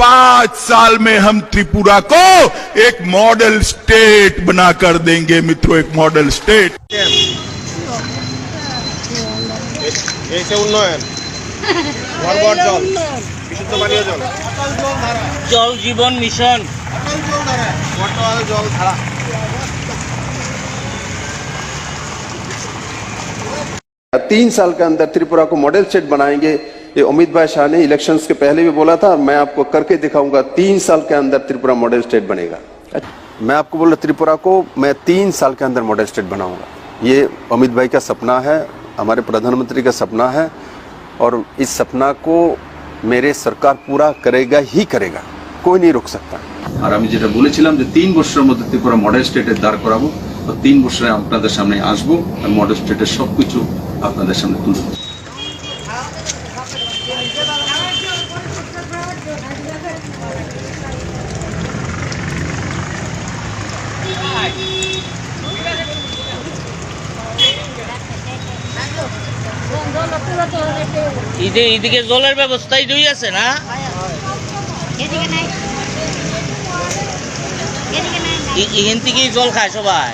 5 साल में हम त्रिपुरा को एक मॉडल स्टेट बनाकर देंगे मित्रों, एक मॉडल स्टेट। उन्नयन भरभर जल বিশুদ্ধ পানীয় জল জল জীবন মিশন বর্তমানে জল ধারা 3 साल के अंदर त्रिपुरा को मॉडल स्टेट बनाएंगे। ये अमित भाई शाह ने इलेक्शंस के पहले भी बोला था, मैं आपको करके दिखाऊंगा। 3 साल के अंदर त्रिपुरा मॉडल स्टेट बनेगा। मैं आपको बोला त्रिपुरा को मैं 3 साल के अंदर मॉडल स्टेट बनाऊंगा। ये अमित भाई का सपना है, हमारे प्रधानमंत्री का सपना है, और इस सपना को मेरे सरकार पूरा करेगा ही करेगा, कोई नहीं रोक सकता। আর আমি যেটা বলেছিলাম যে 3 বছরের মধ্যে ত্রিপুরা মডেল স্টেটের দাঁড় করাবো, তো 3 বছরে আপনাদের সামনে আসবো আর মডেল স্টেটের সবকিছু আপনাদের সামনে তুলে ধরবো। এদিকে জলের ব্যবস্থা দুই আছে না, এখান থেকেই জল খায় সবাই।